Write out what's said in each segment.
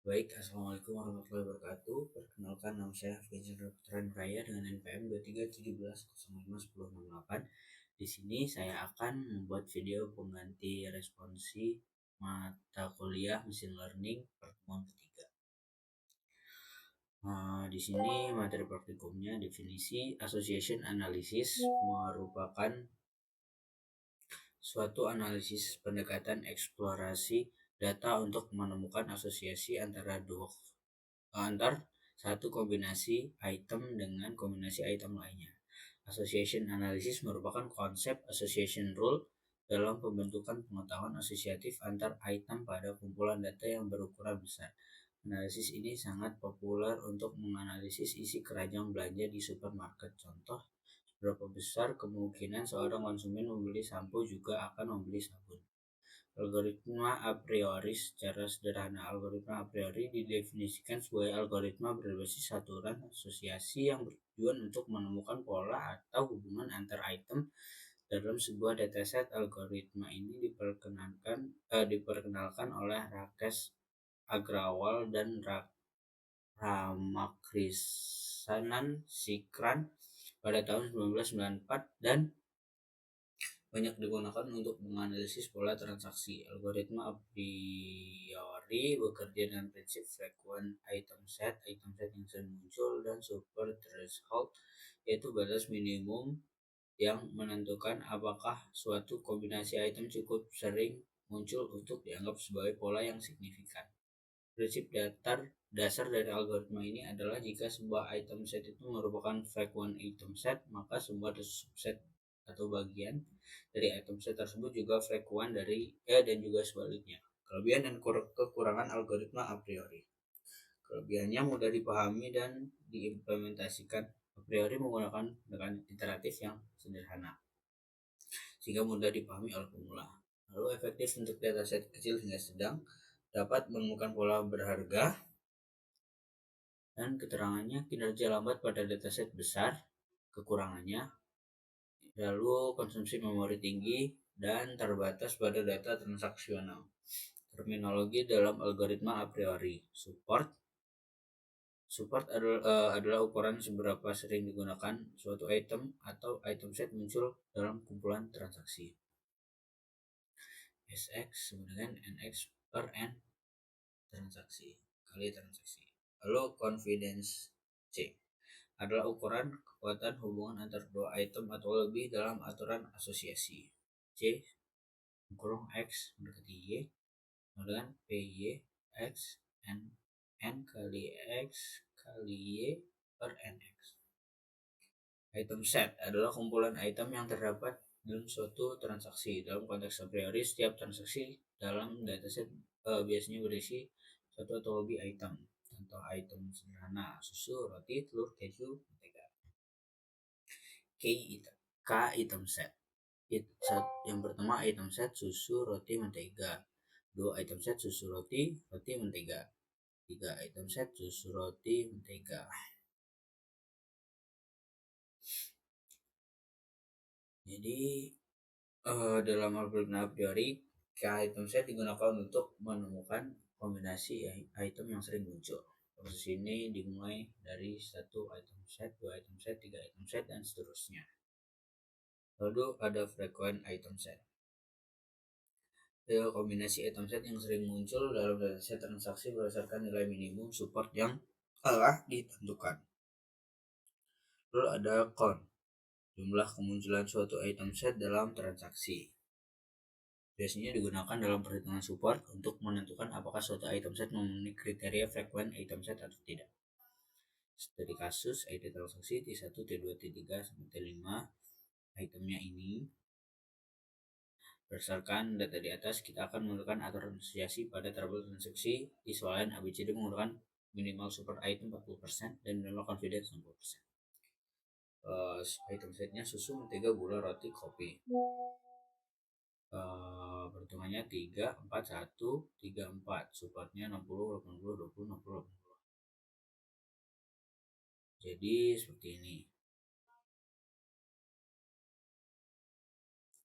Baik, Assalamualaikum warahmatullahi wabarakatuh. Perkenalkan, nama saya Vincent Putra Raya dengan NPM 2317051068. Di sini saya akan membuat video pengganti responsi mata kuliah Machine Learning pertemuan ketiga. Di sini materi praktikumnya definisi association analysis merupakan suatu analisis pendekatan eksplorasi data untuk menemukan asosiasi antar satu kombinasi item dengan kombinasi item lainnya. Association analysis merupakan konsep association rule dalam pembentukan pengetahuan asosiatif antar item pada kumpulan data yang berukuran besar. Analisis ini sangat populer untuk menganalisis isi keranjang belanja di supermarket. Contoh, berapa besar kemungkinan seorang konsumen membeli sampo juga akan membeli sabun. Algoritma a priori. Secara sederhana, algoritma a priori didefinisikan sebagai algoritma berbasis aturan asosiasi yang bertujuan untuk menemukan pola atau hubungan antar item dalam sebuah dataset. Algoritma ini diperkenalkan oleh Rakesh Agrawal dan Ramakrishanan Sikran pada tahun 1994 dan banyak digunakan untuk menganalisis pola transaksi. Algoritma a priori bekerja dengan prinsip frequent item set yang sering muncul, dan super threshold, yaitu batas minimum yang menentukan apakah suatu kombinasi item cukup sering muncul untuk dianggap sebagai pola yang signifikan. Prinsip dasar dari algoritma ini adalah jika sebuah item set itu merupakan frequent item set, maka semua subset atau bagian dari item set tersebut juga frequent dan juga sebaliknya. Kelebihan dan kekurangan algoritma a priori. Kelebihannya mudah dipahami dan diimplementasikan. A priori menggunakan pendekatan iteratif yang sederhana sehingga mudah dipahami oleh pemula. Lalu efektif untuk dataset kecil hingga sedang, dapat menemukan pola berharga, dan keterangannya kinerja lambat pada dataset besar. Kekurangannya lalu konsumsi memori tinggi dan terbatas pada data transaksional. Terminologi dalam algoritma a priori. Support adalah ukuran seberapa sering digunakan suatu item atau item set muncul dalam kumpulan transaksi. SX sama dengan NX per N transaksi kali transaksi. Lalu confidence C adalah ukuran kekuatan hubungan antar dua item atau lebih dalam aturan asosiasi. C kurung X mendekati Y sama dengan PY X N kali X kali Y per NX. Item set adalah kumpulan item yang terdapat dalam suatu transaksi. Dalam konteks a priori, setiap transaksi dalam dataset biasanya berisi satu atau lebih item. Contoh item sederhana: susu, roti, telur, keju, mentega. K item set. Yang pertama item set susu, roti, mentega. 2 item set susu, roti, mentega. 3 item set susu, roti, mentega. Jadi dalam algoritma a priori, K item set digunakan untuk menemukan kombinasi item yang sering muncul. Proses ini dimulai dari 1 item set, 2 item set, 3 item set, dan seterusnya. Lalu ada frequent item set. Kombinasi item set yang sering muncul dalam dataset transaksi berdasarkan nilai minimum support yang telah ditentukan. Lalu ada count, jumlah kemunculan suatu item set dalam transaksi. Biasanya digunakan dalam perhitungan support untuk menentukan apakah suatu item set memenuhi kriteria frequent item set atau tidak. Studi kasus ID transaksi T1, T2, T3, sampai T5 itemnya ini. Berdasarkan data di atas, kita akan menggunakan aturan asosiasi pada tabel transaksi di soalan ABCD menggunakan minimal support item 40% dan minimal confidence 60%. Item setnya susu, mentega, gula, roti, kopi. Perhitungannya 3, 4, 1, 3, 4. Supportnya 60, 80, 20, 60, 80. Jadi seperti ini.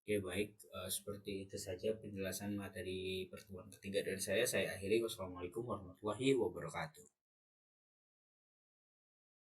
Oke, baik. Seperti itu saja penjelasan materi pertemuan ketiga dari saya. Saya akhiri. Wassalamualaikum warahmatullahi wabarakatuh.